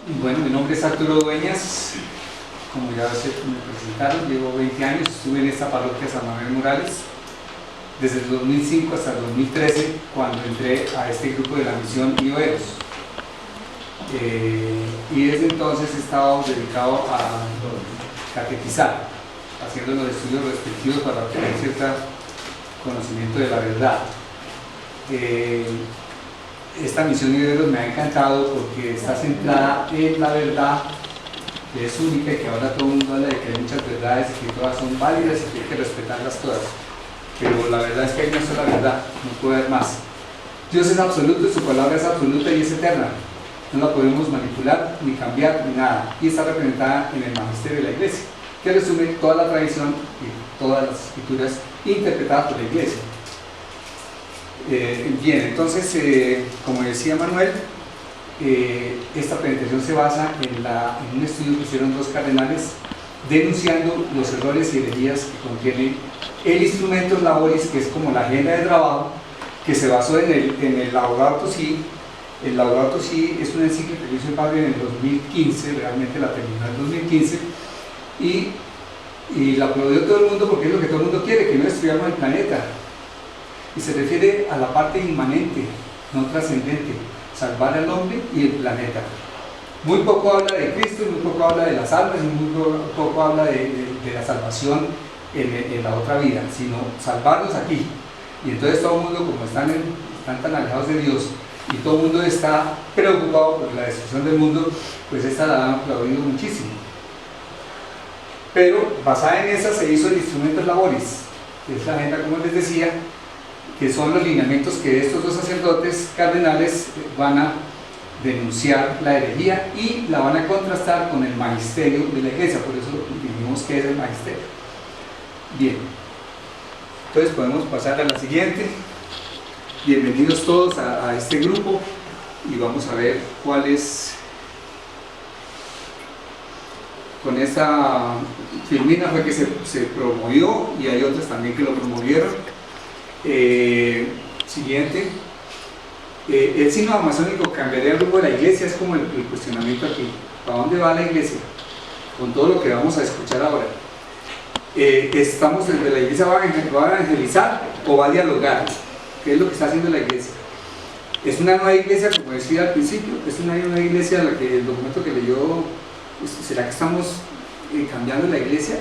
Bueno, mi nombre es Arturo Dueñas, como ya me presentaron, llevo 20 años, estuve en esta parroquia San Manuel Morales desde el 2005 hasta el 2013, cuando entré a este grupo de la misión IOEROS. Y desde entonces he estado dedicado a catequizar, haciendo los estudios respectivos para obtener cierto conocimiento de la verdad. Esta misión IOEROS me ha encantado porque está centrada en la verdad, que es única y que ahora todo el mundo habla de que hay muchas verdades y que todas son válidas y que hay que respetarlas todas. Pero la verdad es que hay una sola verdad, no puede haber más. Dios es absoluto, su palabra es absoluta y es eterna. No la podemos manipular, ni cambiar, ni nada. Y está representada en el magisterio de la Iglesia, que resume toda la tradición y todas las escrituras interpretadas por la Iglesia. Bien, entonces, como decía Manuel, esta presentación se basa en un estudio que hicieron dos cardenales denunciando los errores y herejías que contiene el Instrumentum Laboris, que es como la agenda de trabajo, que se basó en el Laudato Si. El Laudato Si es una encíclica que hizo el padre en el 2015, realmente la terminó en el 2015, y la aplaudió todo el mundo porque es lo que todo el mundo quiere, que no destruyamos el planeta. Y se refiere a la parte inmanente, no trascendente, salvar al hombre y el planeta. Muy poco habla de Cristo, muy poco habla de las almas y muy poco habla de la salvación en la otra vida, sino salvarlos aquí. Y entonces todo el mundo, como están tan alejados de Dios y todo el mundo está preocupado por la destrucción del mundo, pues esta la han aplaudido muchísimo. Pero basada en esa se hizo el Instrumentum Laboris, que es la agenda, como les decía, que son los lineamientos que estos dos sacerdotes cardenales van a denunciar la herejía y la van a contrastar con el magisterio de la Iglesia. Por eso dijimos que es el magisterio. Bien, entonces podemos pasar a la siguiente. Bienvenidos todos a este grupo y vamos a ver cuál es. Con esta Filmina fue que se promovió y hay otras también que lo promovieron. Siguiente. El sínodo masónico cambiaría el rumbo de la Iglesia, es como el cuestionamiento aquí. ¿Para dónde va la Iglesia? Con todo lo que vamos a escuchar ahora. ¿Estamos desde la Iglesia va a evangelizar o va a dialogar? ¿Qué es lo que está haciendo la Iglesia? Es una nueva Iglesia, como decía al principio, es una nueva Iglesia, la que el documento que leyó, ¿será que estamos cambiando la Iglesia?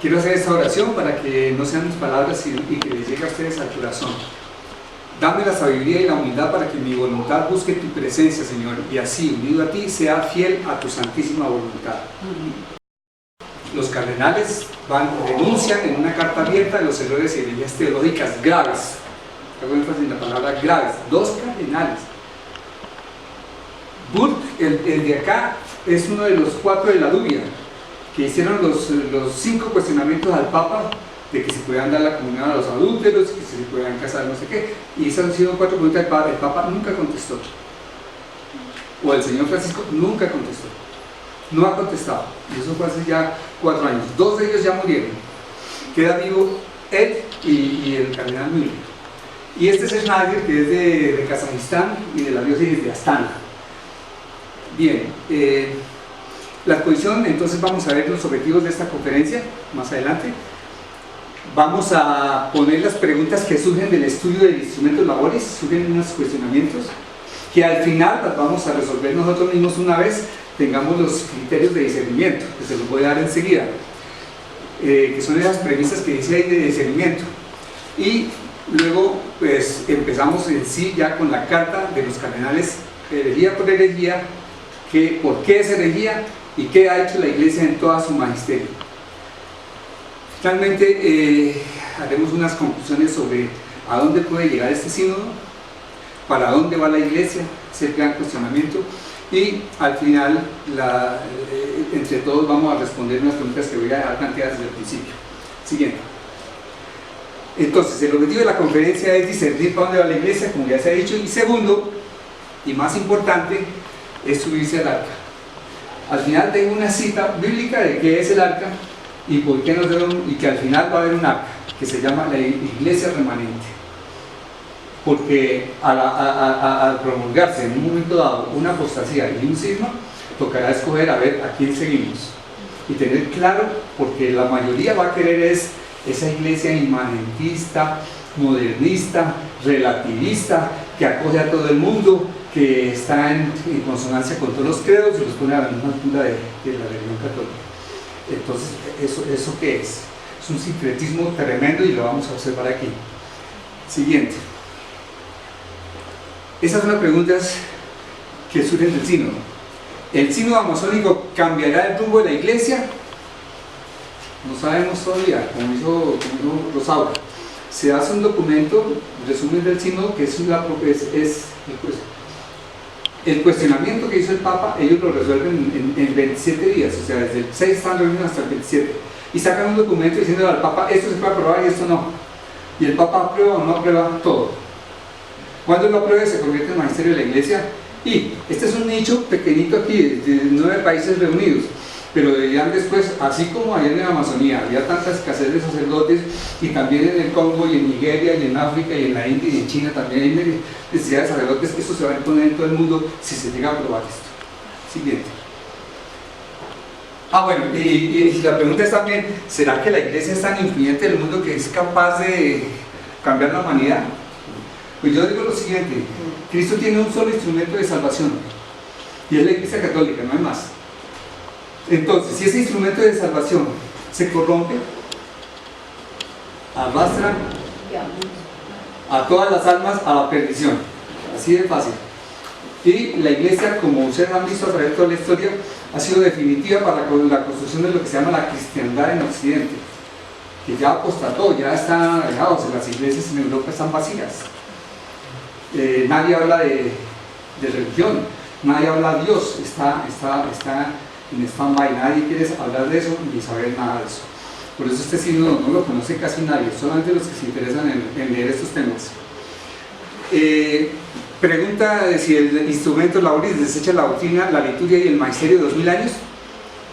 Quiero hacer esta oración para que no sean mis palabras y que les llegue a ustedes al corazón. Dame la sabiduría y la humildad para que mi voluntad busque tu presencia, Señor, y así, unido a ti, sea fiel a tu santísima voluntad. Los cardenales denuncian en una carta abierta los errores y herejías teológicas graves. Hago énfasis en la palabra graves. Dos cardenales. Burke, el de acá, es uno de los 4 de la Dubia, que hicieron los 5 cuestionamientos al Papa de que se puedan dar la comunión a los adúlteros, que se puedan casar, no sé qué, y esas han sido 4 preguntas del Papa. El Papa nunca contestó, o el señor Francisco nunca contestó, no ha contestado, y eso fue hace ya 4 años. 2 de ellos ya murieron, queda vivo él y el cardenal Müller, y este es Schneider, que es de Kazajistán y de la diócesis de Astana. Bien, la exposición, entonces vamos a ver los objetivos de esta conferencia más adelante. Vamos a poner las preguntas que surgen del estudio del Instrumentum Laboris, surgen unos cuestionamientos que al final las vamos a resolver nosotros mismos una vez tengamos los criterios de discernimiento, que se los voy a dar enseguida, que son esas premisas que dice ahí de discernimiento. Y luego pues empezamos en sí ya con la carta de los cardenales, herejía por herejía, por qué es herejía y qué ha hecho la Iglesia en toda su magisterio. Finalmente haremos unas conclusiones sobre a dónde puede llegar este sínodo, para dónde va la Iglesia, ese gran cuestionamiento, y al final entre todos vamos a responder unas preguntas que voy a dejar planteadas desde el principio. Siguiente. Entonces, el objetivo de la conferencia es discernir para dónde va la Iglesia, como ya se ha dicho, y segundo, y más importante, es subirse al arca. Al final tengo una cita bíblica de qué es el arca y por qué nos debemos, y que al final va a haber un arca que se llama la Iglesia Remanente. porque al promulgarse en un momento dado una apostasía y un cisma, tocará escoger a ver a quién seguimos y tener claro, porque la mayoría va a querer es esa iglesia inmanentista, modernista, relativista, que acoge a todo el mundo, que está en consonancia con todos los credos y los pone a la misma altura de la religión católica. Entonces, ¿eso qué es? Es un sincretismo tremendo y lo vamos a observar aquí. Siguiente. Esas son las preguntas que surgen del sínodo. ¿El sínodo amazónico cambiará el rumbo de la iglesia? No sabemos todavía, como hizo Rosaura. Se hace un documento, resumen del sínodo, que es el cuestionamiento que hizo el Papa. Ellos lo resuelven en 27 días, o sea, desde el 6 están reunidos hasta el 27. Y sacan un documento diciendo al Papa, esto se puede aprobar y esto no. Y el Papa aprueba o no aprueba todo. Cuando lo apruebe se convierte en magisterio de la iglesia. Y este es un nicho pequeñito aquí, de 9 países reunidos. Pero deberían después, así como allá en la Amazonía había tanta escasez de sacerdotes, y también en el Congo y en Nigeria y en África y en la India y en China también hay necesidad de sacerdotes, esto se va a imponer en todo el mundo si se llega a aprobar esto. Siguiente. Bueno, y la pregunta es también, ¿será que la iglesia es tan influyente en el mundo que es capaz de cambiar la humanidad? Pues yo digo lo siguiente, Cristo tiene un solo instrumento de salvación, y es la iglesia católica, no hay más. Entonces, si ese instrumento de salvación se corrompe, arrastra a todas las almas a la perdición, así de fácil. Y la iglesia, como ustedes han visto a través de toda la historia, ha sido definitiva para la construcción de lo que se llama la cristiandad en Occidente, que ya apostató, ya están alejados, las iglesias en Europa están vacías. Nadie habla de religión, nadie habla de Dios, está en stand-by, nadie quiere hablar de eso ni saber nada de eso. Por eso este sínodo no lo conoce casi nadie, solamente los que se interesan en leer estos temas. Pregunta de si el instrumento Lauris desecha la doctrina, la liturgia y el magisterio de 2000 años.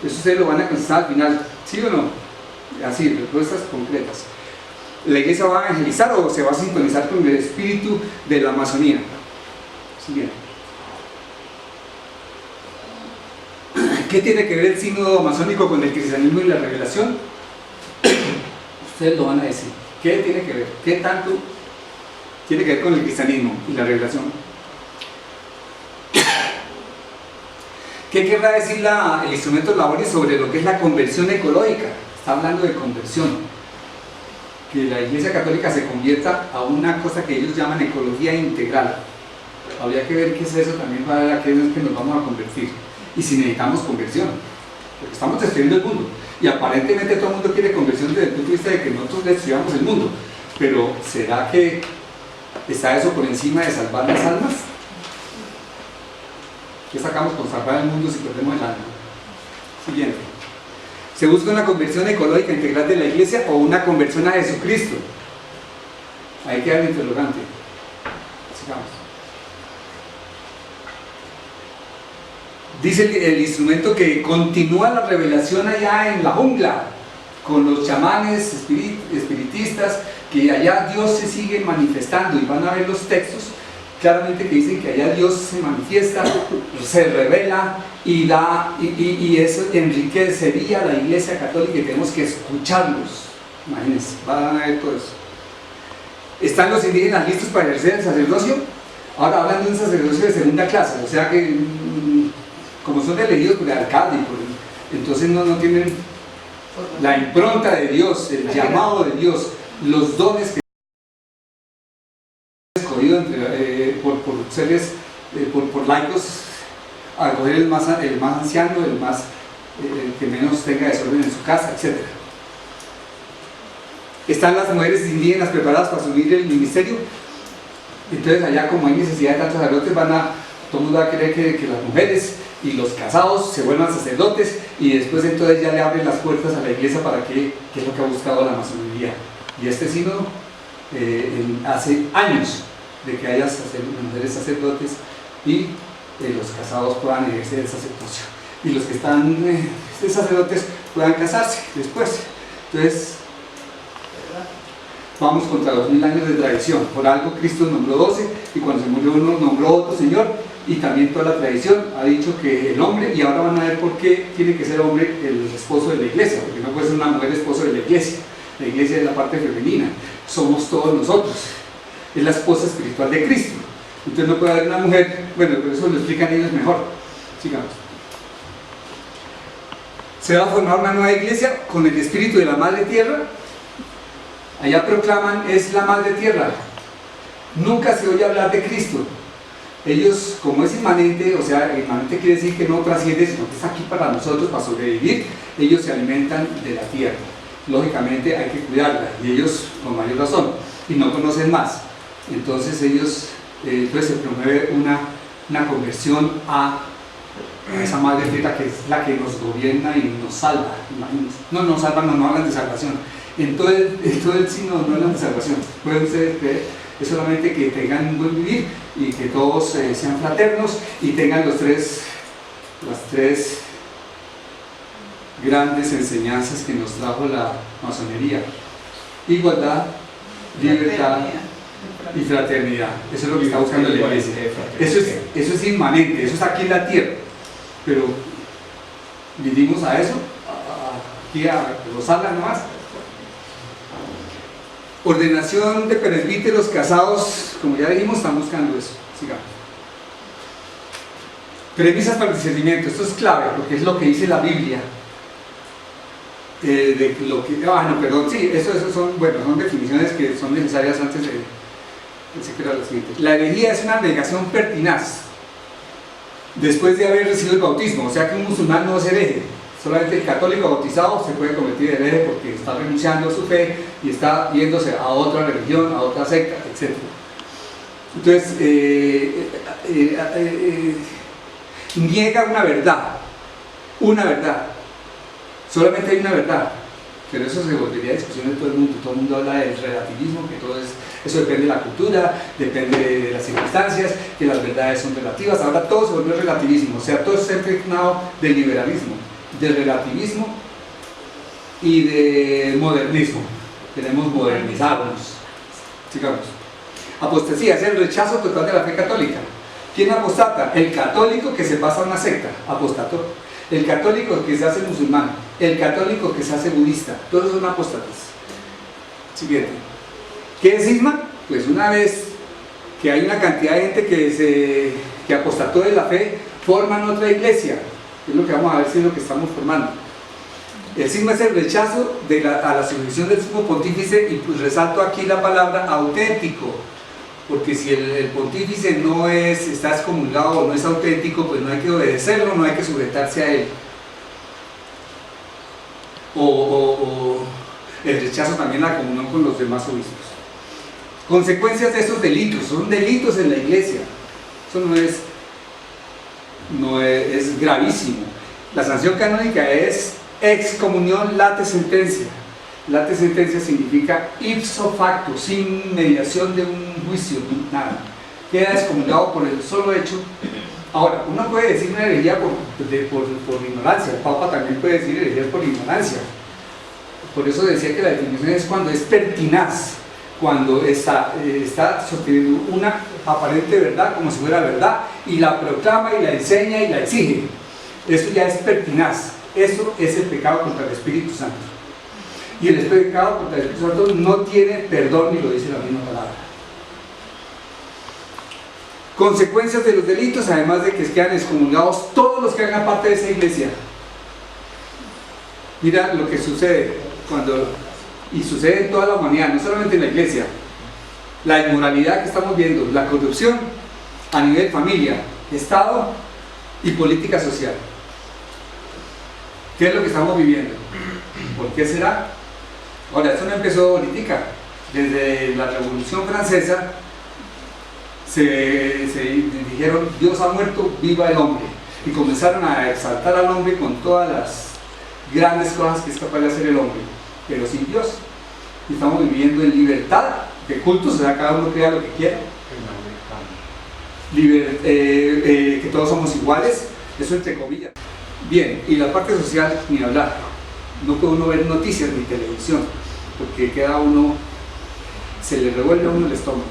Eso ustedes lo van a contestar al final, ¿sí o no? Así, respuestas concretas. ¿La iglesia va a evangelizar o se va a sintonizar con el espíritu de la Amazonía? Siguiente. ¿Qué tiene que ver el sínodo amazónico con el cristianismo y la revelación? Ustedes lo van a decir. ¿Qué tiene que ver? ¿Qué tanto tiene que ver con el cristianismo y la revelación? ¿Qué querrá decir el instrumento Lauris sobre lo que es la conversión ecológica? Está hablando de conversión. Que la Iglesia Católica se convierta a una cosa que ellos llaman ecología integral. Habría que ver qué es eso también para ver a qué es que nos vamos a convertir. Y si necesitamos conversión, porque estamos destruyendo el mundo. Y aparentemente todo el mundo quiere conversión desde el punto de vista de que nosotros destruyamos el mundo. Pero ¿será que está eso por encima de salvar las almas? ¿Qué sacamos con salvar el mundo si perdemos el alma? Siguiente. ¿Se busca una conversión ecológica integral de la iglesia o una conversión a Jesucristo? Ahí queda el interrogante. Sigamos. Dice el instrumento que continúa la revelación allá en la jungla, con los chamanes espiritistas, que allá Dios se sigue manifestando, y van a ver los textos claramente que dicen que allá Dios se manifiesta, se revela y eso enriquecería a la iglesia católica y tenemos que escucharlos. Imagínense, van a ver todo eso. ¿Están los indígenas listos para ejercer el sacerdocio? Ahora hablan de un sacerdocio de segunda clase, o sea que como son elegidos por el alcalde, entonces no tienen la impronta de Dios, el llamado de Dios, los dones que han escogido por seres, por laicos, a escoger el más anciano, el que menos tenga desorden en su casa, etc. ¿Están las mujeres indígenas preparadas para asumir el ministerio? Entonces allá, como hay necesidad de tantos sacerdotes, todo el mundo va a querer que las mujeres y los casados se vuelvan sacerdotes, y después entonces ya le abren las puertas a la iglesia para que es lo que ha buscado la masonería. Y este sínodo hace años de que haya mujeres sacerdotes y los casados puedan ejercer el sacerdocio, y los que están sacerdotes puedan casarse después. Entonces, vamos contra 2000 años de tradición. Por algo Cristo nombró 12 y cuando se murió uno nombró otro Señor, y también toda la tradición ha dicho que el hombre, y ahora van a ver por qué tiene que ser hombre el esposo de la iglesia, porque no puede ser una mujer esposo de la iglesia. La iglesia es la parte femenina, somos todos nosotros, es la esposa espiritual de Cristo. Entonces no puede haber una mujer, bueno, pero eso lo explican ellos mejor. Sigamos. Se va a formar una nueva iglesia con el espíritu de la madre tierra. Allá proclaman, es la madre tierra. Nunca se oye hablar de Cristo. Ellos, como es inmanente, o sea, inmanente quiere decir que no trasciende, sino que está aquí para nosotros, para sobrevivir, ellos se alimentan de la tierra. Lógicamente hay que cuidarla, y ellos con mayor razón, y no conocen más. Entonces ellos, entonces se promueve una conversión a esa madre tierra que es la que nos gobierna y nos salva. No nos salva, no hablan de salvación. En todo el signo no hablan de salvación. Pueden ustedes creer, es solamente que tengan un buen vivir y que todos sean fraternos y tengan las tres grandes enseñanzas que nos trajo la masonería: igualdad, libertad y fraternidad. Eso es lo que está buscando la iglesia. Eso es inmanente, eso está aquí en la tierra, pero vinimos a eso, aquí a gozarla nomás. Ordenación de presbíteros casados, como ya dijimos, están buscando eso. Sigamos. Premisas para el discernimiento, esto es clave porque es lo que dice la Biblia. Esos son definiciones que son necesarias antes de la siguiente. La herejía es una negación pertinaz después de haber recibido el bautismo, o sea que un musulmán no es hereje. Solamente el católico bautizado se puede convertir en hereje porque está renunciando a su fe y está yéndose a otra religión, a otra secta, etc. Entonces, niega una verdad. Solamente hay una verdad, pero eso se volvería a discusión de todo el mundo. Todo el mundo habla del relativismo, que eso depende de la cultura, depende de las circunstancias, que las verdades son relativas. Ahora todo se volvió relativismo, o sea, todo está impregnado del liberalismo, del relativismo y de modernismo. Queremos modernizarnos. Sigamos. Apostasía es el rechazo total de la fe católica. ¿Quién apostata? El católico que se pasa a una secta, apostató. El católico que se hace musulmán, el católico que se hace budista, todos son apóstatas. Siguiente. ¿Qué es cisma? Pues una vez que hay una cantidad de gente que apostató de la fe, forman otra iglesia. Es lo que vamos a ver si es lo que estamos formando. El cisma es el rechazo a la sujeción del sumo pontífice, y pues resalto aquí la palabra auténtico, porque si el pontífice no está excomulgado o no es auténtico, pues no hay que obedecerlo, no hay que sujetarse a él. O el rechazo también a la comunión con los demás obispos. Consecuencias de estos delitos, son delitos en la iglesia. Eso no es gravísimo. La sanción canónica es excomunión late sentencia. Late sentencia significa ipso facto, sin mediación de un juicio, nada. Queda excomulgado por el solo hecho. Ahora, uno puede decir una herejía por ignorancia. El Papa también puede decir herejía por ignorancia. Por eso decía que la definición es cuando es pertinaz, cuando está sosteniendo una aparente verdad como si fuera verdad, y la proclama y la enseña y la exige. Eso ya es pertinaz. Eso es el pecado contra el Espíritu Santo. Y el pecado contra el Espíritu Santo no tiene perdón, ni lo dice la misma palabra. Consecuencias de los delitos, además de que quedan excomulgados todos los que hagan parte de esa iglesia. Mira lo que sucede y sucede en toda la humanidad, no solamente en la iglesia. La inmoralidad que estamos viendo, la corrupción a nivel familia, Estado y política social. ¿Qué es lo que estamos viviendo? ¿Por qué será? Ahora, esto no empezó ahorita. Desde la Revolución Francesa se dijeron: Dios ha muerto, viva el hombre. Y comenzaron a exaltar al hombre con todas las grandes cosas que es capaz de hacer el hombre, pero sin Dios. Y estamos viviendo en libertad de cultos, o sea, cada uno crea lo que quiera. Que todos somos iguales, eso entre comillas. Bien, y la parte social, ni hablar. No puede uno ver noticias ni televisión, porque queda uno se le revuelve a uno el estómago.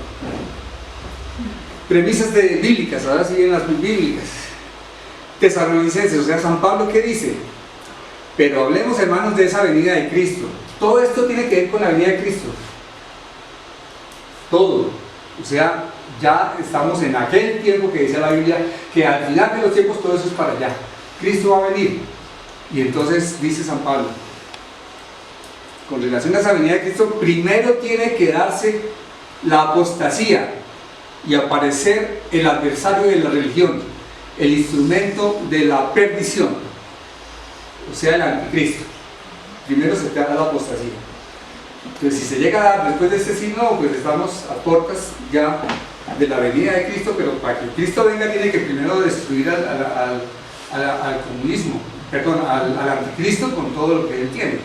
Premisas bíblicas, ahora siguen las bíblicas. Tesalonicenses, o sea, San Pablo, ¿qué dice? Pero hablemos, hermanos, de esa venida de Cristo. Todo esto tiene que ver con la venida de Cristo. Todo. O sea, ya estamos en aquel tiempo que dice la Biblia, que al final de los tiempos todo eso es para allá. Cristo va a venir. Y entonces dice San Pablo, con relación a esa venida de Cristo, primero tiene que darse la apostasía y aparecer el adversario de la religión, el instrumento de la perdición, o sea, el anticristo. Primero se te da la apostasía. Entonces, si se llega a dar después de este signo, pues estamos a puertas ya de la venida de Cristo, pero para que Cristo venga tiene que primero destruir al comunismo, perdón, al anticristo con todo lo que él tiene.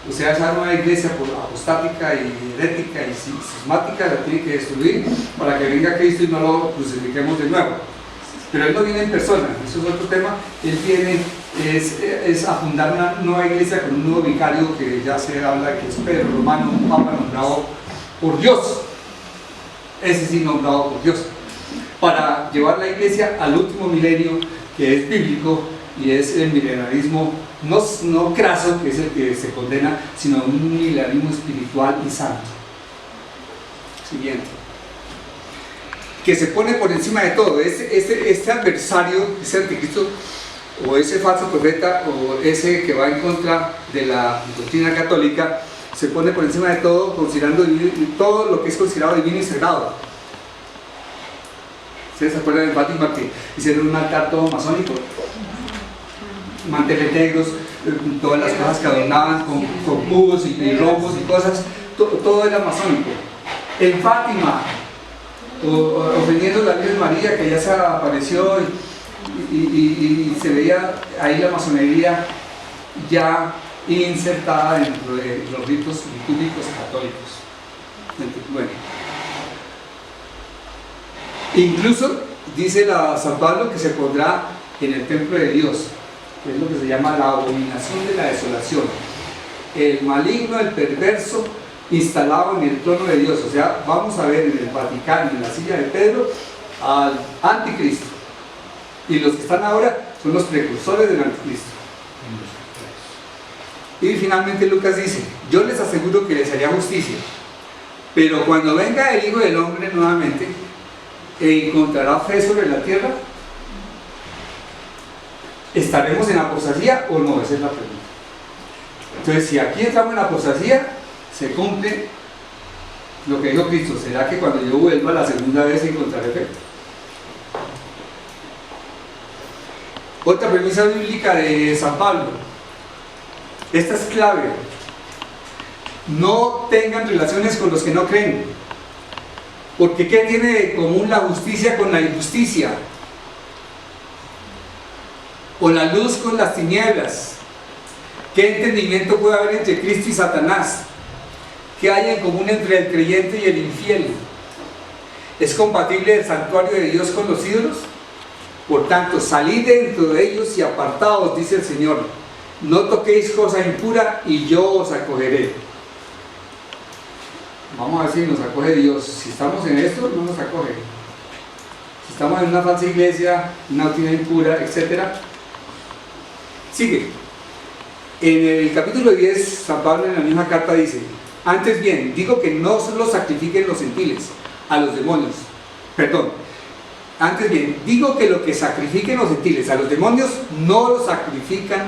O sea, esa nueva iglesia apostática y herética y cismática la tiene que destruir para que venga Cristo y no lo crucifiquemos de nuevo. Pero él no viene en persona, eso es otro tema. Él viene es a fundar una nueva iglesia con un nuevo vicario que ya se habla que es Pedro Romano, un papa nombrado por Dios. Ese sí, nombrado por Dios, para llevar la iglesia al último milenio, que es bíblico y es el milenarismo no craso, que es el que se condena, sino un milenarismo espiritual y santo. Siguiente, que se pone por encima de todo. Este adversario, ese anticristo o ese falso profeta o ese que va en contra de la doctrina católica, se pone por encima de todo, considerando todo lo que es considerado divino y sagrado. ¿Ustedes se acuerdan de Fátima que hicieron un altar todo masónico? Manteles negros, todas las cosas que adornaban con cubos y rombos y cosas, todo era masónico. En Fátima, ofendiendo a la Virgen María, que ya se apareció y se veía ahí la masonería ya insertada dentro de los ritos litúrgicos católicos. Bueno, incluso dice San Pablo que se pondrá en el templo de Dios, que es lo que se llama la abominación de la desolación, el maligno, el perverso, instalado en el trono de Dios. O sea, vamos a ver en el Vaticano, en la silla de Pedro, al anticristo, y los que están ahora son los precursores del anticristo. Y finalmente Lucas dice, yo les aseguro que les haría justicia, pero cuando venga el Hijo del Hombre nuevamente, ¿encontrará fe sobre la tierra? ¿Estaremos en apostasía o no? Esa es la pregunta. Entonces, si aquí entramos en apostasía, se cumple lo que dijo Cristo. ¿Será que cuando yo vuelva la segunda vez encontraré fe? Otra premisa bíblica de San Pablo. Esta es clave. No tengan relaciones con los que no creen. Porque ¿qué tiene de común la justicia con la injusticia? O la luz con las tinieblas. ¿Qué entendimiento puede haber entre Cristo y Satanás? ¿Qué hay en común entre el creyente y el infiel? ¿Es compatible el santuario de Dios con los ídolos? Por tanto, salid dentro de ellos y apartaos, dice el Señor. No toquéis cosa impura y yo os acogeré. Vamos a ver si nos acoge Dios. Si estamos en esto, no nos acoge. Si estamos en una falsa iglesia, una doctrina impura, etc. Sigue. En el capítulo 10, San Pablo en la misma carta dice: antes bien, digo que no solo sacrifiquen los gentiles a los demonios. Perdón. Antes bien, digo que lo que sacrifiquen los gentiles a los demonios no lo sacrifican,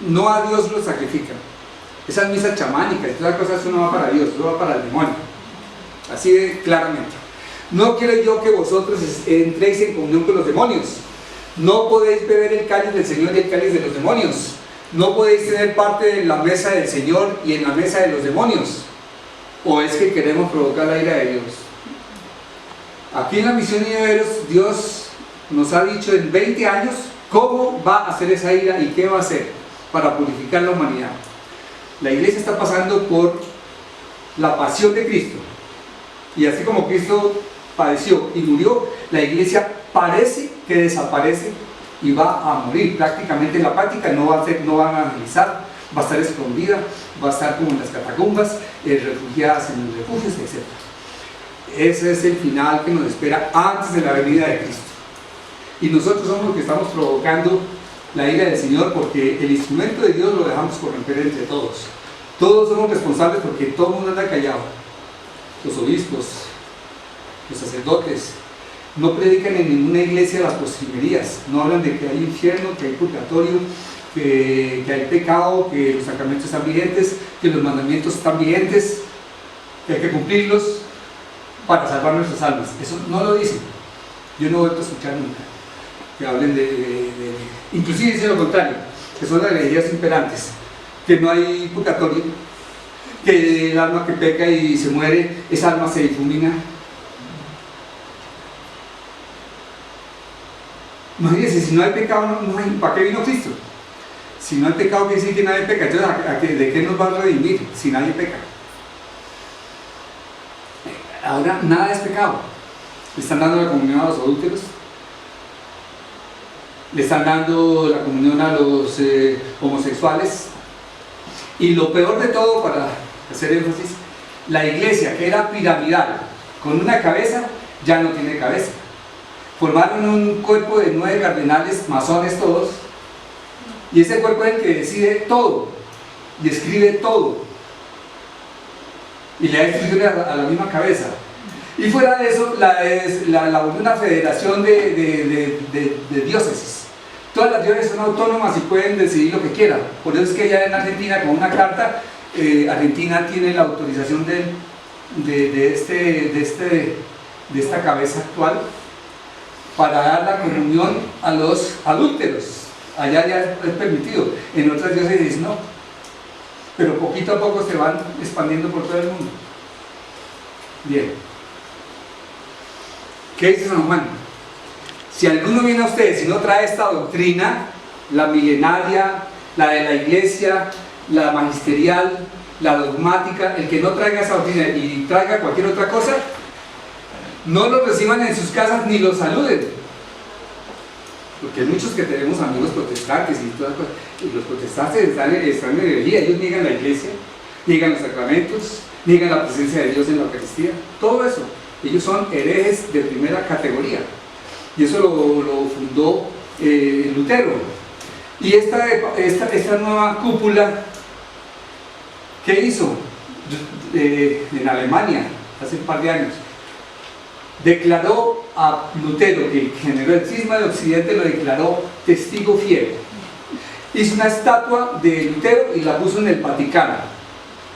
no a Dios lo sacrifican. Esas misas chamánicas y todas las cosas, eso no va para Dios, eso va para el demonio. Así de claramente. No quiero yo que vosotros entréis en comunión con los demonios. No podéis beber el cáliz del Señor y el cáliz de los demonios. No podéis tener parte en la mesa del Señor y en la mesa de los demonios. ¿O es que queremos provocar la ira de Dios? Aquí en la misión Niveros, Dios nos ha dicho en 20 años cómo va a hacer esa ira y qué va a hacer para purificar la humanidad. La iglesia está pasando por la pasión de Cristo. Y así como Cristo padeció y murió, la iglesia parece que desaparece y va a morir. Prácticamente en la práctica no van a analizar va a estar escondida, va a estar como en las catacumbas, refugiadas en los refugios, etc. Ese es el final que nos espera antes de la venida de Cristo. Y nosotros somos los que estamos provocando la ira del Señor, porque el instrumento de Dios lo dejamos corromper entre todos. Todos somos responsables porque todo el mundo anda callado. Los obispos, los sacerdotes, no predican en ninguna iglesia las postrimerías, no hablan de que hay infierno, que hay purgatorio, que hay pecado, que los sacramentos están vigentes, que los mandamientos están vigentes, que hay que cumplirlos para salvar nuestras almas. Eso no lo dicen. Yo no he vuelto a escuchar nunca que hablen inclusive dicen lo contrario, que son las herejías imperantes, que no hay purgatorio, que el alma que peca y se muere, esa alma se difumina. Imagínense, si no hay pecado, no hay, ¿para qué vino Cristo? Si no hay pecado, quiere decir que nadie peca. Entonces, ¿de qué nos va a redimir si nadie peca? Ahora, nada es pecado. Le están dando la comunión a los adúlteros, le están dando la comunión a los homosexuales, y lo peor de todo, para hacer énfasis, la iglesia, que era piramidal, con una cabeza, ya no tiene cabeza. Formaron un cuerpo de 9 cardenales, masones todos, y ese cuerpo es el que decide todo, y escribe todo, y le da instrucciones a la misma cabeza. Y fuera de eso, la volvió una federación de diócesis. Todas las diócesis son autónomas y pueden decidir lo que quieran. Por eso es que ya en Argentina, con una carta, Argentina tiene la autorización de esta cabeza actual para dar la comunión a los adúlteros. Allá ya es permitido, en otras diócesis no. Pero poquito a poco se van expandiendo por todo el mundo. Bien. ¿Qué dice San Juan? Si alguno viene a ustedes y no trae esta doctrina, la milenaria, la de la iglesia, la magisterial, la dogmática, el que no traiga esa doctrina y traiga cualquier otra cosa, no lo reciban en sus casas ni los saluden. Porque hay muchos que tenemos amigos protestantes y todas las cosas. Y los protestantes están en herejía, ellos niegan la iglesia, niegan los sacramentos, niegan la presencia de Dios en la Eucaristía, todo eso. Ellos son herejes de primera categoría. Y eso lo fundó Lutero. Y esta nueva cúpula, ¿qué hizo? En Alemania, hace un par de años, declaró a Lutero, que generó el cisma de Occidente, lo declaró testigo fiel. Hizo una estatua de Lutero y la puso en el Vaticano.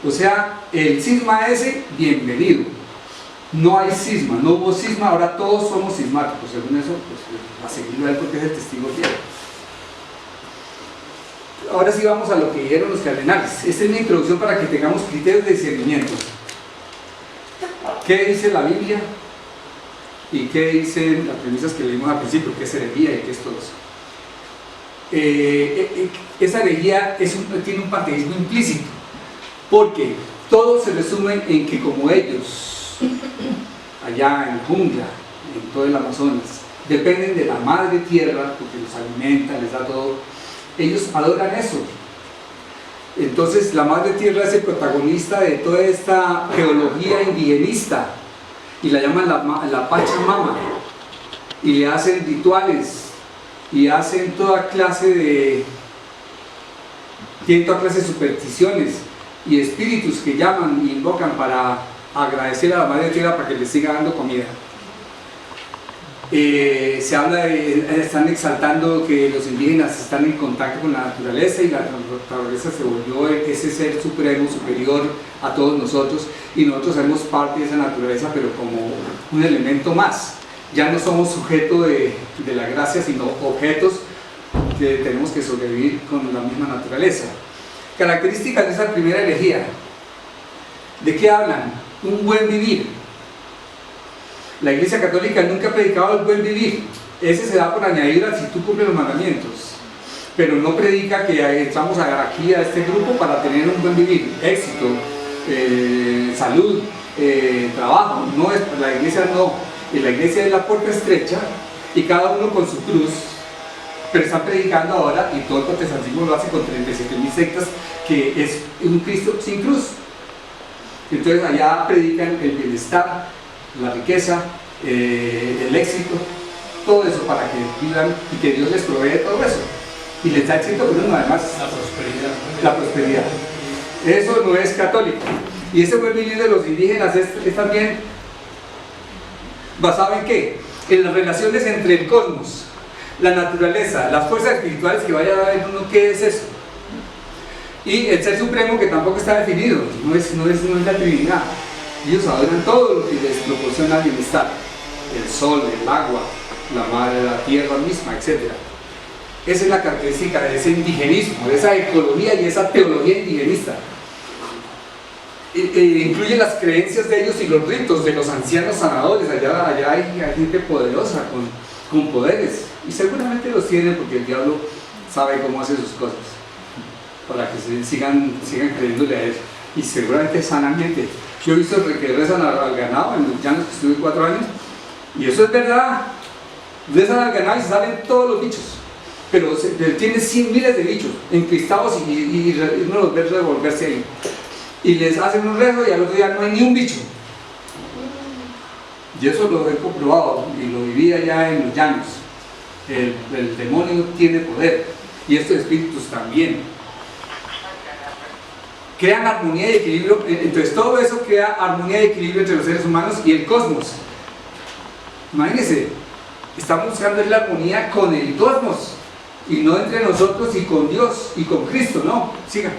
O sea, el cisma ese, bienvenido. No hay cisma, no hubo cisma, ahora todos somos cismáticos. Según eso, pues a seguirlo a él porque es el testigo fiel. Ahora sí vamos a lo que dijeron los cardenales. Esta es mi introducción para que tengamos criterios de discernimiento. ¿Qué dice la Biblia? ¿Y qué dicen las premisas que leímos al principio? ¿Qué es herejía y qué es todo eso? Esa herejía tiene un panteísmo implícito, porque todo se resume en que como ellos, allá en la jungla, en todo el Amazonas, dependen de la madre tierra, porque los alimenta, les da todo, ellos adoran eso. Entonces la madre tierra es el protagonista de toda esta teología indigenista, y la llaman la Pachamama, y le hacen rituales, y hacen tienen toda clase de supersticiones y espíritus que llaman y invocan para agradecer a la madre tierra para que les siga dando comida. Se habla están exaltando que los indígenas están en contacto con la naturaleza, y la naturaleza se volvió ese ser supremo, superior a todos nosotros, y nosotros somos parte de esa naturaleza, pero como un elemento más. Ya no somos sujetos de la gracia, sino objetos que tenemos que sobrevivir con la misma naturaleza. Características de esa primera herejía. ¿De qué hablan? Un buen vivir. La Iglesia Católica nunca ha predicado el buen vivir. Ese se da por añadidura si tú cumples los mandamientos. Pero no predica que entramos aquí a este grupo para tener un buen vivir, éxito, salud, trabajo. No es, la Iglesia no. La Iglesia es la puerta estrecha, y cada uno con su cruz pero están predicando ahora, y todo el protestantismo lo hace con 37.000 sectas, que es un Cristo sin cruz. Entonces allá predican el bienestar, la riqueza, el éxito, todo eso para que vivan y que Dios les provee todo eso. Y les da el 100%, además la prosperidad. Eso no es católico. Y ese buen vivir de los indígenas es también basado en ¿qué? En las relaciones entre el cosmos, la naturaleza, las fuerzas espirituales que vaya a haber uno. ¿Qué es eso? Y el ser supremo, que tampoco está definido, no es la Trinidad. Ellos adoran todo lo que les proporciona bienestar: el sol, el agua, la madre, la tierra misma, etc. Esa es la característica de ese indigenismo, de esa ecología y esa teología indigenista. Incluye las creencias de ellos y los ritos de los ancianos sanadores. Allá hay gente poderosa con poderes, y seguramente los tienen porque el diablo sabe cómo hace sus cosas para que sigan creyéndole a él, y seguramente sanamente. Yo he visto que rezan al ganado en los llanos, que estuve 4 años, y eso es verdad. Rezan al ganado y se salen todos los bichos, pero tiene 100 miles de bichos encristados, y uno los ve revolverse ahí, y les hacen un rezo y al otro día no hay ni un bicho. Y eso lo he comprobado y lo viví allá en los llanos. El demonio tiene poder, y estos espíritus también. Crean armonía y equilibrio. Entonces todo eso crea armonía y equilibrio entre los seres humanos y el cosmos. Imagínense, estamos buscando la armonía con el cosmos, y no entre nosotros y con Dios y con Cristo. No, sigan.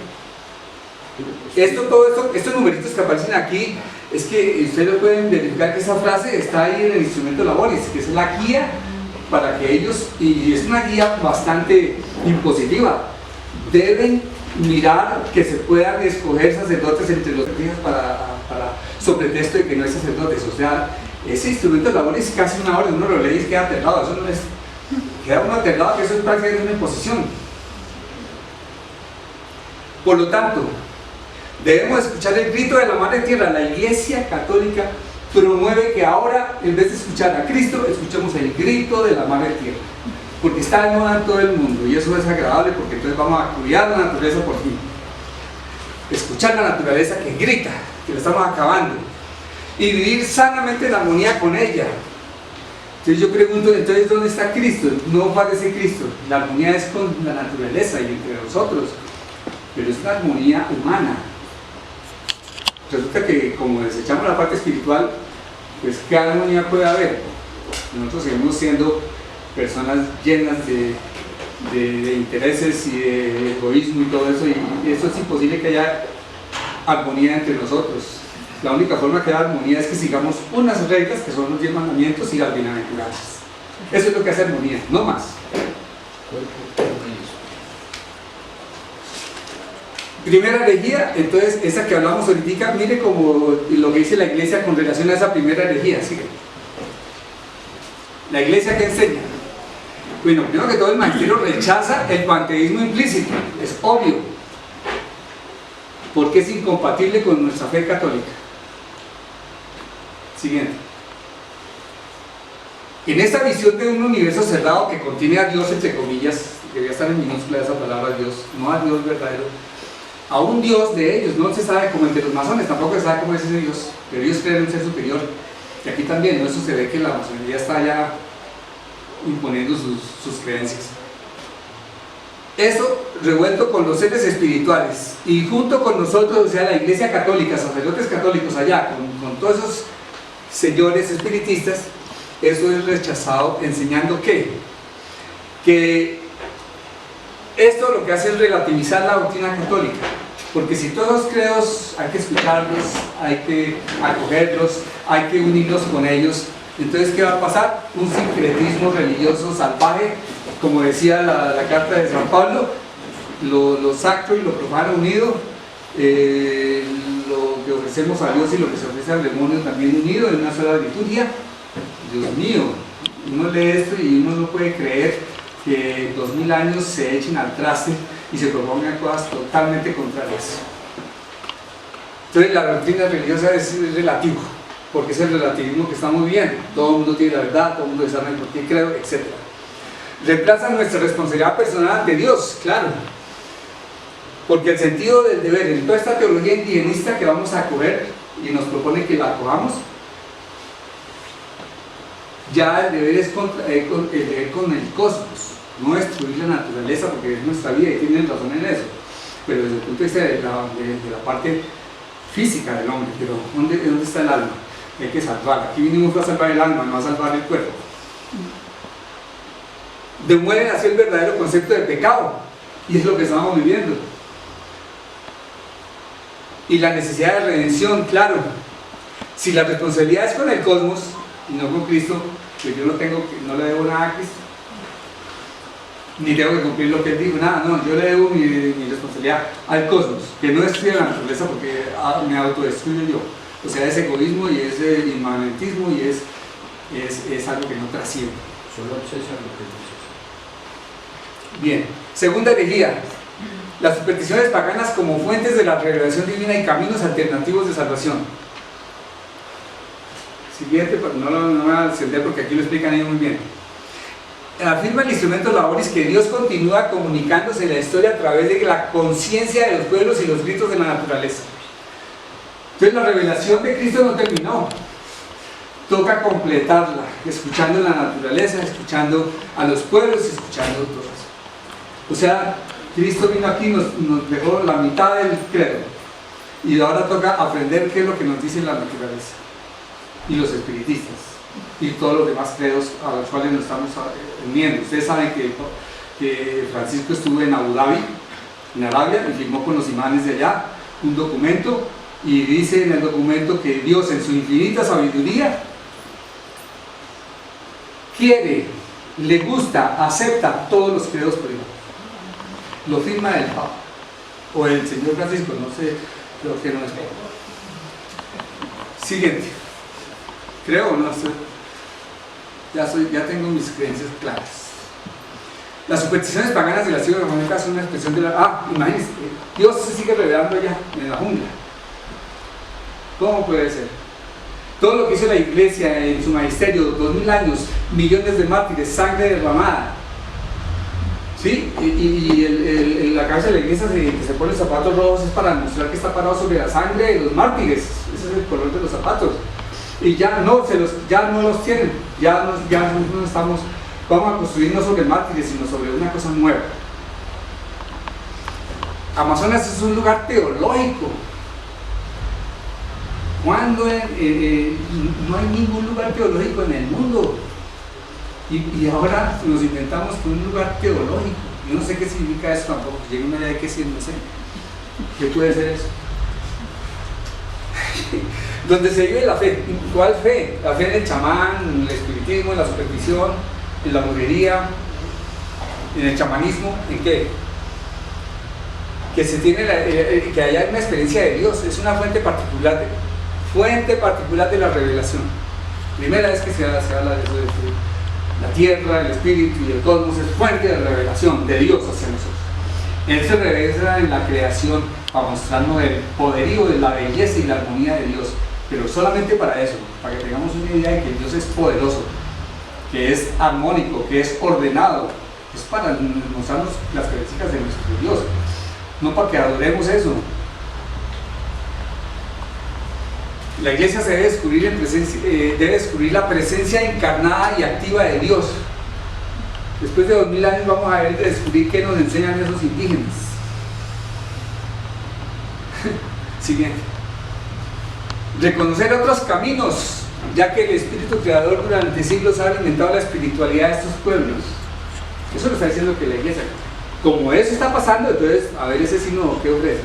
Todo esto, estos numeritos que aparecen aquí, es que ustedes pueden verificar que esa frase está ahí en el instrumento Laboris, que es la guía para que ellos, y es una guía bastante impositiva, deben mirar que se puedan escoger sacerdotes entre los días para sobre texto de que no hay sacerdotes. O sea, ese instrumento Laboris casi una hora, uno lo lee y queda aterrado. Eso no es, queda uno aterrado, que eso es prácticamente una imposición. Por lo tanto, debemos escuchar el grito de la Madre Tierra. La Iglesia Católica promueve que ahora, en vez de escuchar a Cristo, escuchemos el grito de la Madre Tierra, porque está de moda en todo el mundo, y eso es agradable, porque entonces vamos a cuidar la naturaleza por fin. Escuchar la naturaleza que grita, que la estamos acabando, y vivir sanamente en armonía con ella. Entonces yo pregunto, entonces ¿dónde está Cristo? No parece Cristo. La armonía es con la naturaleza y entre nosotros, pero es una armonía humana. Resulta que como desechamos la parte espiritual, pues ¿qué armonía puede haber? Nosotros seguimos siendo personas llenas de intereses y de egoísmo y todo eso, y eso es imposible que haya armonía entre nosotros. La única forma que haya armonía es que sigamos unas reglas, que son los 10 mandamientos y las bienaventuranzas. Eso es lo que hace armonía, no más. Primera herejía, entonces esa que hablamos ahorita, mire como lo que dice la Iglesia con relación a esa primera herejía. ¿Sí? La Iglesia, ¿qué enseña? Bueno, primero que todo, el magisterio rechaza el panteísmo implícito, es obvio, porque es incompatible con nuestra fe católica. Siguiente. En esta visión de un universo cerrado que contiene a Dios, entre comillas, debería estar en minúscula esa palabra Dios, no a Dios verdadero, a un Dios de ellos, no se sabe como entre los masones, tampoco se sabe cómo es ese Dios, pero ellos creen en un ser superior. Y aquí también, ¿no? Eso se ve que la masonería está ya imponiendo sus creencias. Eso revuelto con los seres espirituales, y junto con nosotros, o sea, la Iglesia Católica, sacerdotes católicos allá, con todos esos señores espiritistas, eso es rechazado, enseñando que esto lo que hace es relativizar la doctrina católica, porque si todos los credos hay que escucharlos, hay que acogerlos, hay que unirnos con ellos, entonces ¿qué va a pasar? Un sincretismo religioso salvaje, como decía la carta de San Pablo, lo sacro y lo profano unido, lo que ofrecemos a Dios y lo que se ofrece al demonio también unido en una sola liturgia. Dios mío, uno lee esto y uno no puede creer que 2000 años se echen al traste y se propongan cosas totalmente contrarias. Entonces la doctrina religiosa es relativo, porque es el relativismo que estamos viendo. Todo el mundo tiene la verdad, todo el mundo sabe por qué creo, etc. Reemplaza nuestra responsabilidad personal ante Dios, claro. Porque el sentido del deber en toda esta teología indigenista que vamos a coger y nos propone que la cojamos, ya el deber es el deber con el cosmos, no destruir la naturaleza porque es nuestra vida y tienen razón en eso, pero desde el punto de vista de la parte física del hombre. Pero ¿dónde está el alma? Hay que salvarla. Aquí vinimos a salvar el alma, no a salvar el cuerpo. Demuele así el verdadero concepto de pecado, y es lo que estamos viviendo. Y la necesidad de redención, claro. Si la responsabilidad es con el cosmos y no con Cristo, pues yo no le debo nada a Cristo, ni tengo que cumplir lo que Él dijo, nada, no, yo le debo mi responsabilidad al cosmos, que no destruye la naturaleza porque me autodestruyo yo. O sea, es egoísmo y es inmanentismo y es algo que no trasciende. Solo el César lo que dice. Bien, segunda herejía, las supersticiones paganas como fuentes de la revelación divina y caminos alternativos de salvación. Siguiente, no me voy a extender porque aquí lo explican ellos muy bien. Afirma el instrumento laboris que Dios continúa comunicándose en la historia a través de la conciencia de los pueblos y los gritos de la naturaleza. Entonces la revelación de Cristo no terminó, toca completarla, escuchando la naturaleza, escuchando a los pueblos, escuchando a otros. O sea, Cristo vino aquí y nos dejó la mitad del credo, y ahora toca aprender qué es lo que nos dice la naturaleza y los espiritistas y todos los demás credos a los cuales nos estamos uniendo. Ustedes saben que Francisco estuvo en Abu Dhabi, en Arabia, y firmó con los imanes de allá un documento, y dice en el documento que Dios en su infinita sabiduría quiere, le gusta, acepta todos los credos por igual. Lo firma el Papa o el señor Francisco, no sé, creo que no es. Siguiente. Creo o no sé. Ya tengo mis creencias claras. Las supersticiones paganas de la siglo germánica son una expresión de la... imagínense, Dios se sigue revelando allá en la jungla. ¿Cómo puede ser? Todo lo que hizo la iglesia en su magisterio, 2000 años, millones de mártires, sangre derramada, ¿sí? Y la cabeza de la iglesia que se pone zapatos rojos es para demostrar que está parado sobre la sangre de los mártires. Ese es el color de los zapatos. Y ya no los tienen, ya no estamos, vamos a construir no sobre mártires, sino sobre una cosa nueva. Amazonas es un lugar teológico. Cuando no hay ningún lugar teológico en el mundo, y ahora nos inventamos un lugar teológico. Yo no sé qué significa eso tampoco, llega una idea de qué sí, no sé qué puede ser eso. Donde se vive la fe. ¿Cuál fe? La fe en el chamán, en el espiritismo, en la superstición, en la brujería, en el chamanismo. ¿En qué? Que se tiene que haya una experiencia de Dios, es una fuente particular de la revelación. Primera vez que se habla de eso, la tierra, el espíritu y el cosmos es fuente de revelación de Dios hacia nosotros. Él se revela en la creación para mostrarnos el poderío de la belleza y la armonía de Dios, pero solamente para eso, para que tengamos una idea de que Dios es poderoso, que es armónico, que es ordenado. Es para mostrarnos las características de nuestro Dios, no para que adoremos eso. La iglesia se debe descubrir la presencia encarnada y activa de Dios. Después de 2000 años vamos a ver descubrir qué nos enseñan esos indígenas. Siguiente. Reconocer otros caminos, ya que el espíritu creador durante siglos ha alimentado la espiritualidad de estos pueblos. Eso lo está diciendo que la iglesia. Como eso está pasando, entonces, a ver ese signo que ofrece.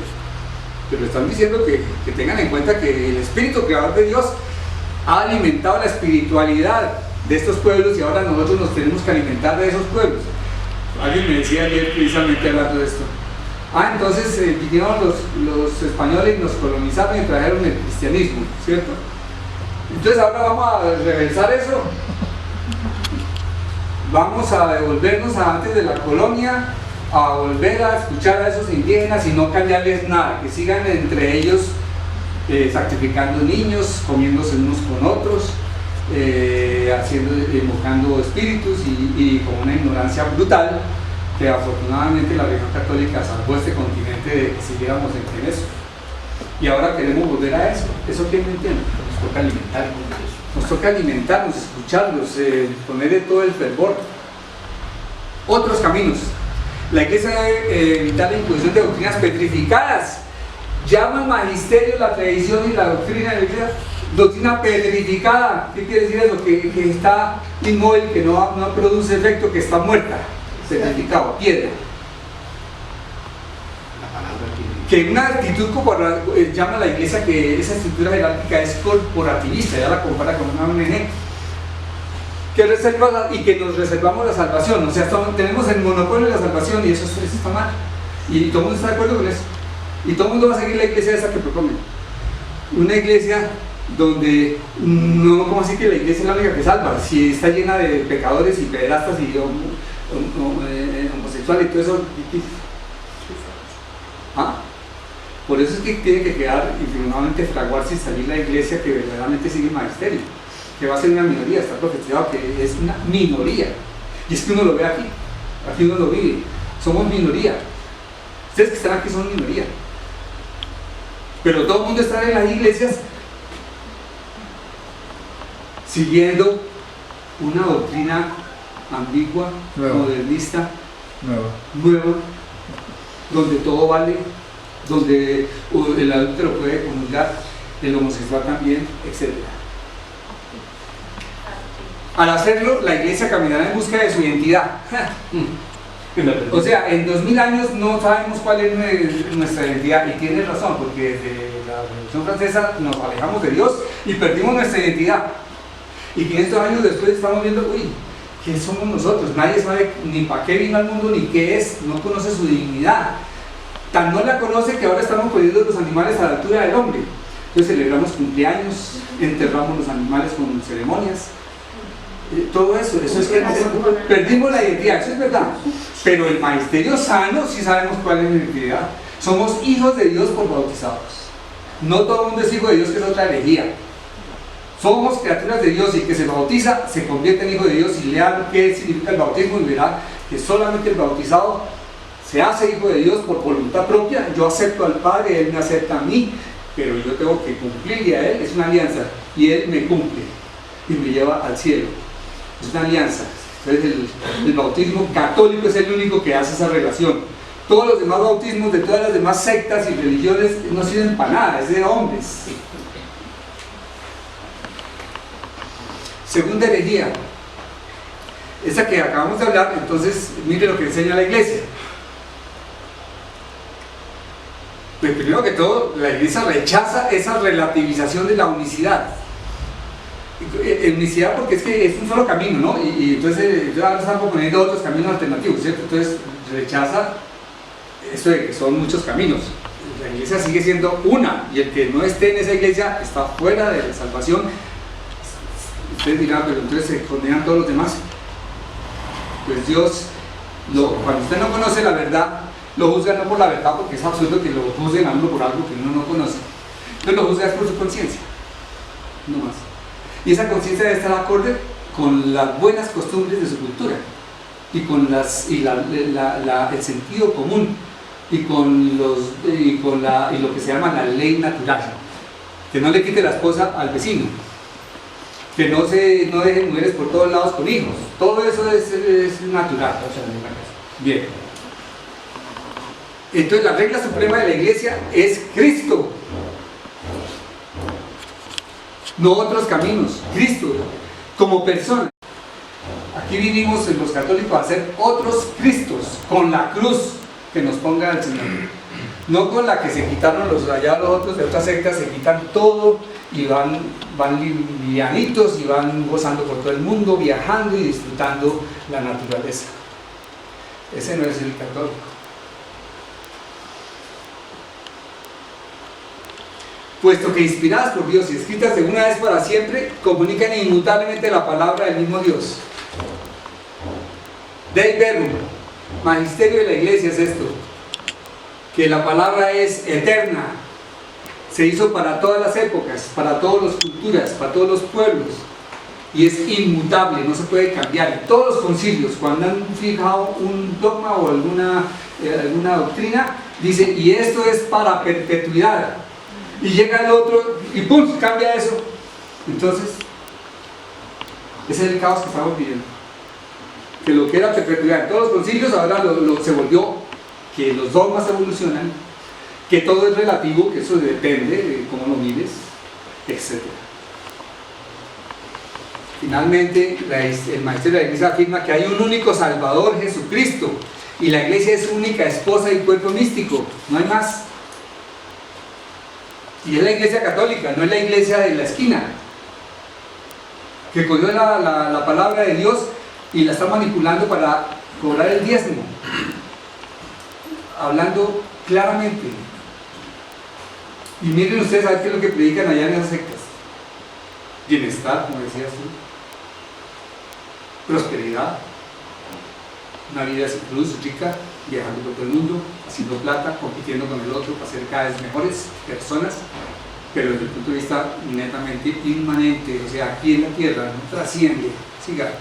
Pero están diciendo que tengan en cuenta que el espíritu creador de Dios ha alimentado la espiritualidad de estos pueblos y ahora nosotros nos tenemos que alimentar de esos pueblos. Alguien me decía ayer precisamente hablando de esto. Entonces vinieron los españoles y nos colonizaron y trajeron el cristianismo, ¿cierto? Entonces ahora vamos a reversar eso. Vamos a devolvernos a antes de la colonia, a volver a escuchar a esos indígenas y no cambiarles nada, que sigan entre ellos sacrificando niños, comiéndose unos con otros, haciendo, invocando espíritus y con una ignorancia brutal, que afortunadamente la religión católica salvó este continente de que siguiéramos en eso. Y ahora queremos volver a eso. ¿Eso quién me entiende? Nos toca alimentarnos de eso. Nos toca alimentarnos, escucharlos, ponerle todo el fervor. Otros caminos. La iglesia debe evitar la imposición de doctrinas petrificadas. Llama magisterio la tradición y la doctrina de la iglesia doctrina petrificada. ¿Qué quiere decir eso? Que está inmóvil, que no produce efecto, que está muerta. Petrificado, piedra. Que una actitud llama a la iglesia que esa estructura jerárquica es corporativista, ya la compara con una ONG, que reserva y que nos reservamos la salvación, o sea, tenemos el monopolio de la salvación y eso está mal, y todo el mundo está de acuerdo con eso, y todo el mundo va a seguir la iglesia esa que propone, una iglesia donde no, como así que la iglesia es la única que salva, si está llena de pecadores y pederastas y homosexuales y todo eso. ¿Ah? Por eso es que tiene que quedar infinitamente fraguarse y salir la iglesia que verdaderamente sigue el magisterio, que va a ser una minoría, está profetizado que es una minoría, y es que uno lo ve aquí uno lo vive, somos minoría, ustedes que están aquí son minoría, pero todo el mundo está en las iglesias siguiendo una doctrina ambigua, modernista, nueva, donde todo vale, donde el adúltero puede comulgar, el homosexual también, etc. Al hacerlo, la iglesia caminará en busca de su identidad. O sea, en 2000 años no sabemos cuál es nuestra identidad, y tiene razón, porque desde la Revolución Francesa nos alejamos de Dios y perdimos nuestra identidad. Y 500 años después estamos viendo, uy, ¿qué somos nosotros? Nadie sabe ni para qué vino al mundo ni qué es, no conoce su dignidad. Tan no la conoce que ahora estamos poniendo los animales a la altura del hombre. Entonces celebramos cumpleaños, enterramos los animales con ceremonias, todo eso es que perdimos la identidad, eso es verdad. Pero el magisterio sano sí sabemos cuál es la identidad. Somos hijos de Dios por bautizados. No todo el mundo es hijo de Dios, que es otra herejía. Somos criaturas de Dios, y que se bautiza se convierte en hijo de Dios, y lean qué significa el bautismo y verá que solamente el bautizado se hace hijo de Dios por voluntad propia. Yo acepto al Padre, Él me acepta a mí, pero yo tengo que cumplirle a Él, es una alianza, y Él me cumple y me lleva al cielo, es una alianza. Entonces el bautismo católico es el único que hace esa relación. Todos los demás bautismos de todas las demás sectas y religiones no sirven para nada, es de hombres. Segunda herejía, esa que acabamos de hablar. Entonces mire lo que enseña la iglesia. Pues primero que todo, la iglesia rechaza esa relativización de la unicidad. Unicidad porque es que es un solo camino, ¿no? Y entonces ahora están proponiendo otros caminos alternativos, ¿cierto? Entonces rechaza eso de que son muchos caminos. La iglesia sigue siendo una, y el que no esté en esa iglesia está fuera de la salvación. Ustedes dirán, pero entonces se condenan todos los demás. Pues Dios, cuando usted no conoce la verdad, lo juzga no por la verdad, porque es absurdo que lo juzguen a uno por algo que uno no conoce. Entonces lo juzga es por su conciencia, no más. Y esa conciencia debe estar acorde con las buenas costumbres de su cultura, y con el sentido común, y con lo que se llama la ley natural. Que no le quite la esposa al vecino, que no dejen mujeres por todos lados con hijos. Todo eso es natural. Bien. Entonces la regla suprema de la iglesia es Cristo, no otros caminos. Cristo como persona. Aquí vinimos los católicos a ser otros Cristos, con la cruz que nos ponga el Señor, no con la que se quitaron los otros de otras sectas. Se quitan todo y van livianitos y van gozando por todo el mundo, viajando y disfrutando la naturaleza. Ese no es el católico. Puesto que inspiradas por Dios y escritas de una vez para siempre, comunican inmutablemente la palabra del mismo Dios. Dei Verbum, magisterio de la iglesia, es esto: que la palabra es eterna, se hizo para todas las épocas, para todas las culturas, para todos los pueblos, y es inmutable, no se puede cambiar. Todos los concilios, cuando han fijado un dogma o alguna doctrina, dice, y esto es para perpetuidad. Y llega el otro y ¡pum!, cambia eso. Entonces, ese es el caos que estamos viviendo. Que lo que era perpetuidad en todos los concilios, ahora se volvió que los dogmas evolucionan, que todo es relativo, que eso depende de cómo lo mires, etc. Finalmente, el maestro de la Iglesia afirma que hay un único Salvador, Jesucristo, y la Iglesia es su única esposa y cuerpo místico, no hay más. Y es la Iglesia católica, no es la Iglesia de la esquina, que cogió la palabra de Dios y la está manipulando para cobrar el diezmo, hablando claramente. Y miren ustedes a ver qué es lo que predican allá en esas sectas: bienestar, como decías tú, prosperidad, una vida sin cruz, rica, viajando por todo el mundo, haciendo plata, compitiendo con el otro para ser cada vez mejores personas, pero desde el punto de vista netamente inmanente, o sea, aquí en la tierra, no trasciende. Siga.